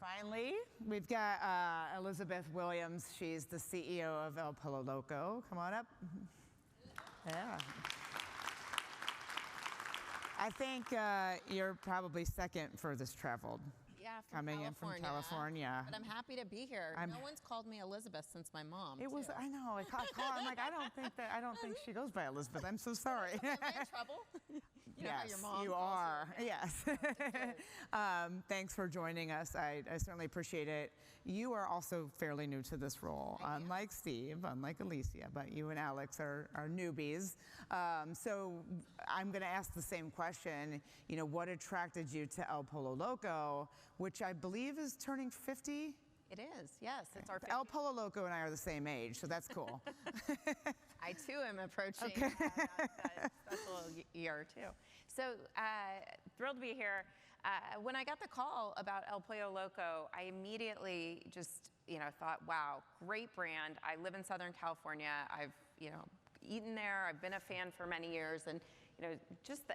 Finally, we've got Elizabeth Williams. She's the CEO of El Pollo Loco. Come on up. Yeah. I think you're probably second furthest traveled. Yeah, from coming California, in from California. But I'm happy to be here. No one's called me Elizabeth since my mom. It was, I know. I'm like, I don't think she goes by Elizabeth. I'm so sorry. Am I in trouble? You know how your mom you are. You. Yes. Thanks for joining us. I certainly appreciate it. You are also fairly new to this role, unlike Steve, unlike Alicia, but you and Alex are newbies. So I'm going to ask the same question. You know, what attracted you to El Pollo Loco, which I believe is turning 50? It is, yes. It's our 50th. El Pollo Loco and I are the same age, so that's cool. I too am approaching that special year too. So thrilled to be here. When I got the call about El Pollo Loco, I immediately just thought, wow, great brand. I live in Southern California. I've eaten there. I've been a fan for many years, and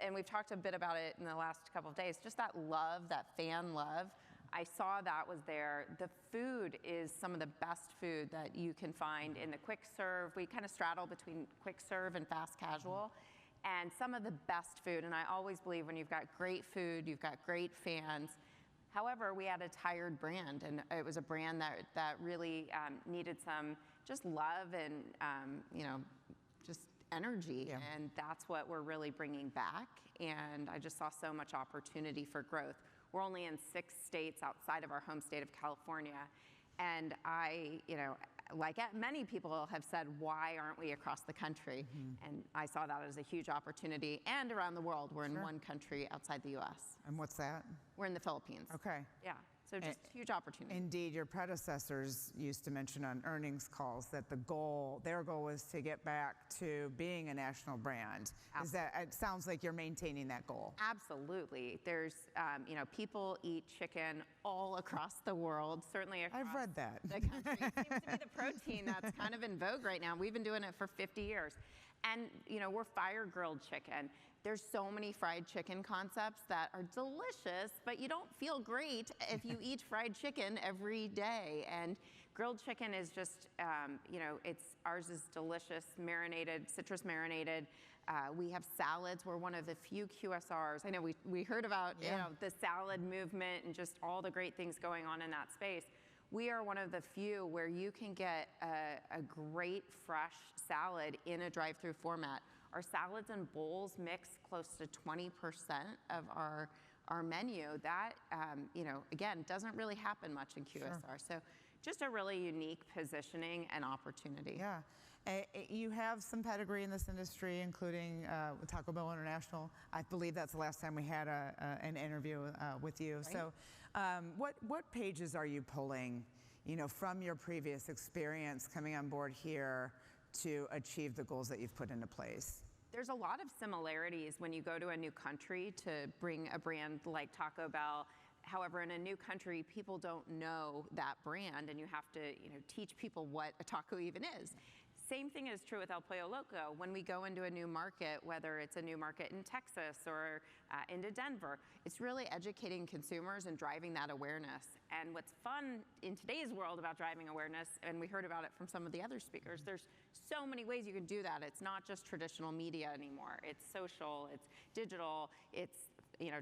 and we've talked a bit about it in the last couple of days. Just that love, that fan love. I saw that was there. The food is some of the best food that you can find in the quick serve. We kind of straddle between quick serve and fast casual, and some of the best food. And I always believe when you've got great food, you've got great fans. However, we had a tired brand, and it was a brand that really needed some just love and just energy, and that's what we're really bringing back. And I just saw so much opportunity for growth. We're only in 6 states outside of our home state of California, and I, like many people have said, why aren't we across the country? And I saw that as a huge opportunity, and around the world. We're in one country outside the U.S. And what's that? We're in the Philippines. Okay. Yeah. So just huge opportunity. Indeed, your predecessors used to mention on earnings calls that their goal was to get back to being a national brand. It sounds like you're maintaining that goal. Absolutely. There's, people eat chicken all across the world, certainly across I've read that. the country. It seems to be the protein that's kind of in vogue right now. We've been doing it for 50 years. And, we're fire-grilled chicken. There's so many fried chicken concepts that are delicious, but you don't feel great if you eat fried chicken every day. And grilled chicken is just, ours is delicious, marinated, citrus marinated. We have salads. We're one of the few QSRs. I know we heard about, the salad movement and just all the great things going on in that space. We are one of the few where you can get a great fresh salad in a drive-through format. Our salads and bowls mix close to 20% of our menu. That, again, doesn't really happen much in QSR. Sure. So just a really unique positioning and opportunity. Yeah. You have some pedigree in this industry, including Taco Bell International. I believe that's the last time we had an interview with you. Right. So what pages are you pulling, from your previous experience coming on board here to achieve the goals that you've put into place? There's a lot of similarities when you go to a new country to bring a brand like Taco Bell. However, in a new country, people don't know that brand, and you have to teach people what a taco even is. Same thing is true with El Pollo Loco. When we go into a new market, whether it's a new market in Texas or into Denver, it's really educating consumers and driving that awareness. And what's fun in today's world about driving awareness, and we heard about it from some of the other speakers, there's so many ways you can do that. It's not just traditional media anymore. It's social, it's digital, it's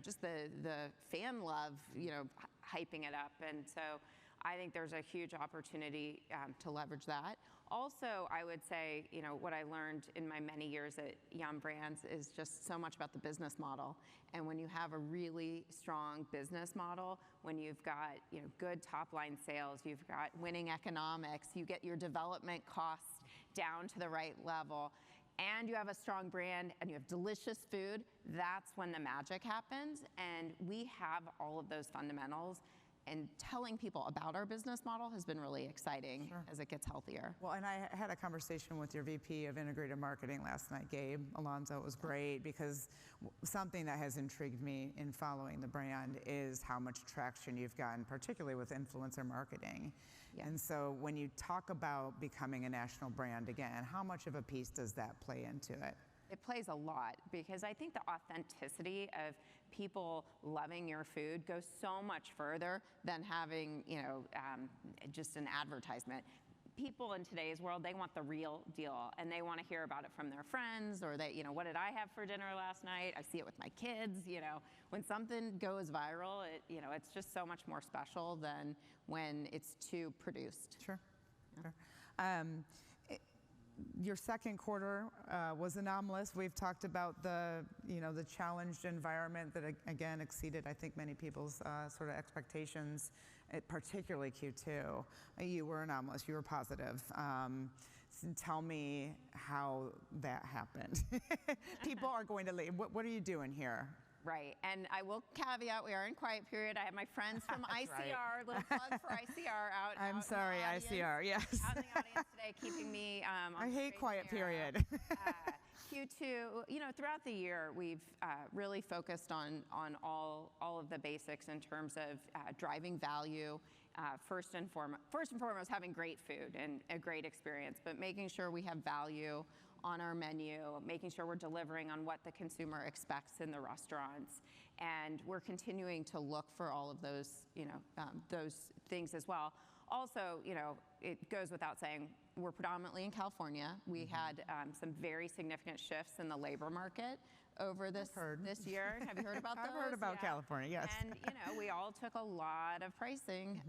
just the fan love, hyping it up. And so I think there's a huge opportunity to leverage that. Also, I would say, what I learned in my many years at Yum Brands is just so much about the business model. And when you have a really strong business model, when you've got, good top line sales, you've got winning economics, you get your development costs down to the right level, and you have a strong brand and you have delicious food, that's when the magic happens. And we have all of those fundamentals. And telling people about our business model has been really exciting as it gets healthier. Well, and I had a conversation with your VP of Integrated Marketing last night, Gabe Alonso. It was great because something that has intrigued me in following the brand is how much traction you've gotten, particularly with influencer marketing. Yeah. And so when you talk about becoming a national brand again, how much of a piece does that play into it? It plays a lot because I think the authenticity of people loving your food goes so much further than having, just an advertisement. People in today's world, they want the real deal, and they want to hear about it from their friends, or they, what did I have for dinner last night? I see it with my kids. When something goes viral, it's just so much more special than when it's too produced. Sure. Your second quarter was anomalous. We've talked about the challenged environment that again exceeded, I think, many people's sort of expectations, particularly Q2. You were anomalous. You were positive. Tell me how that happened. People are going to leave. What are you doing here? Right, and I will caveat, we are in quiet period. I have my friends from ICR, right. Little plug for ICR out. I'm sorry, ICR, yes. Out in the audience today, keeping me on I hate quiet period. Q2, throughout the year, we've really focused on all of the basics in terms of driving value. First and foremost, having great food and a great experience, but making sure we have value on our menu, making sure we're delivering on what the consumer expects in the restaurants. And we're continuing to look for all of those, those things as well. Also, it goes without saying, we're predominantly in California. We had some very significant shifts in the labor market over this year. Have you heard about those? I've heard about California, yes. And we all took a lot of pricing,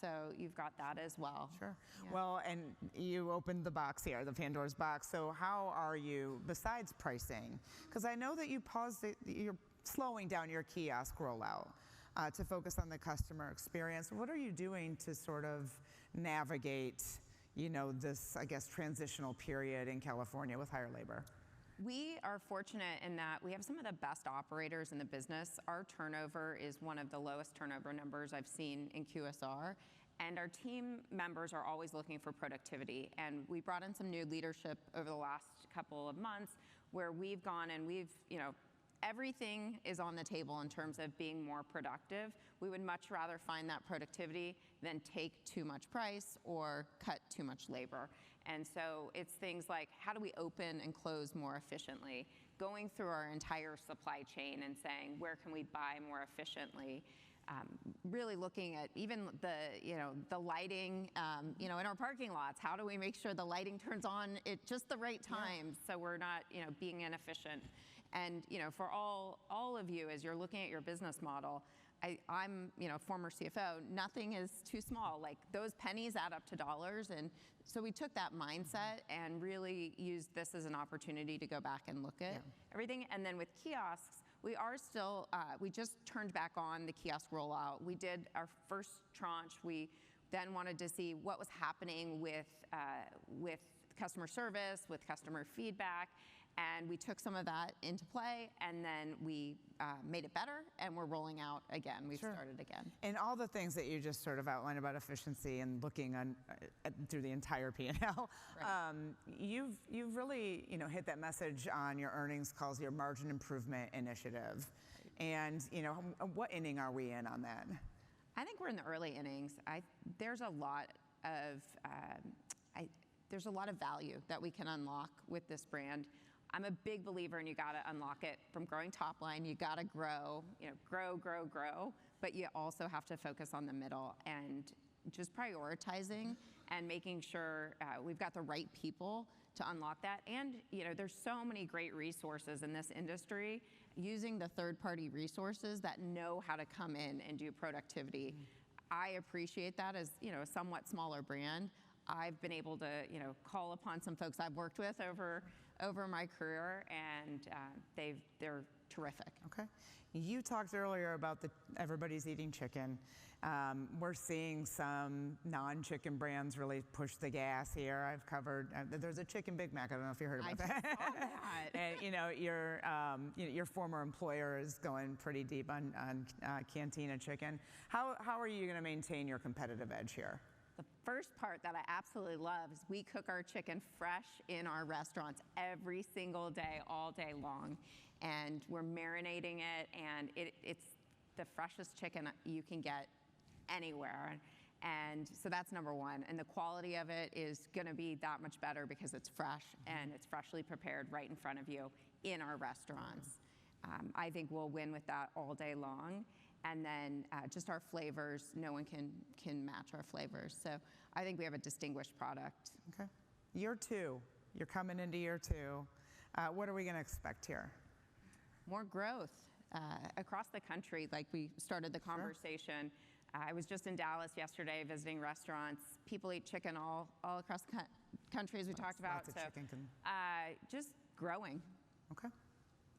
so you've got that as well. Sure. Yeah. Well, and you opened the box here, the Pandora's box. So how are you, besides pricing? Because I know that you you're slowing down your kiosk rollout to focus on the customer experience. What are you doing to sort of navigate, this, I guess, transitional period in California with higher labor? We are fortunate in that we have some of the best operators in the business. Our turnover is one of the lowest turnover numbers I've seen in QSR. And our team members are always looking for productivity. And we brought in some new leadership over the last couple of months where we've gone and everything is on the table in terms of being more productive. We would much rather find that productivity than take too much price or cut too much labor. And so it's things like, how do we open and close more efficiently? Going through our entire supply chain and saying, where can we buy more efficiently? Really looking at even the lighting, in our parking lots. How do we make sure the lighting turns on at just the right time so we're not, being inefficient? And for all of you, as you're looking at your business model, I'm former CFO. Nothing is too small. Like those pennies add up to dollars, and so we took that mindset and really used this as an opportunity to go back and look at everything. And then with kiosks, we are still. We just turned back on the kiosk rollout. We did our first tranche. We then wanted to see what was happening with customer service, with customer feedback. And we took some of that into play, and then we made it better, and we're rolling out again. We've started again. And all the things that you just sort of outlined about efficiency and looking through the entire P&L, you've really hit that message on your earnings calls, your margin improvement initiative. And what inning are we in on that? I think we're in the early innings. There's a lot of value that we can unlock with this brand. I'm a big believer in you got to unlock it from growing top line. You got to grow, grow, but you also have to focus on the middle and just prioritizing and making sure we've got the right people to unlock that. And there's so many great resources in this industry, using the third-party resources that know how to come in and do productivity. I appreciate that as a somewhat smaller brand. I've been able to call upon some folks I've worked with over my career, and they're terrific. Okay. You talked earlier about everybody's eating chicken. We're seeing some non-chicken brands really push the gas here. I've covered. There's a chicken Big Mac. I don't know if you heard about that. I saw that. And your former employer is going pretty deep on Cantina chicken. How are you going to maintain your competitive edge here? The first part that I absolutely love is we cook our chicken fresh in our restaurants every single day, all day long. And we're marinating it, and it's the freshest chicken you can get anywhere. And so that's number one. And the quality of it is going to be that much better because it's fresh and it's freshly prepared right in front of you in our restaurants. I think we'll win with that all day long. And then just our flavors, no one can match our flavors. So I think we have a distinguished product. Okay. Year two, you're coming into year two. What are we going to expect here? More growth across the country, like we started the conversation. I was just in Dallas yesterday visiting restaurants. People eat chicken all across the country, as we talked about. Lots of chicken. Just growing. Okay.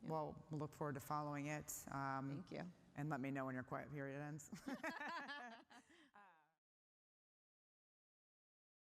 Well, we'll look forward to following it. Thank you. And let me know when your quiet period ends.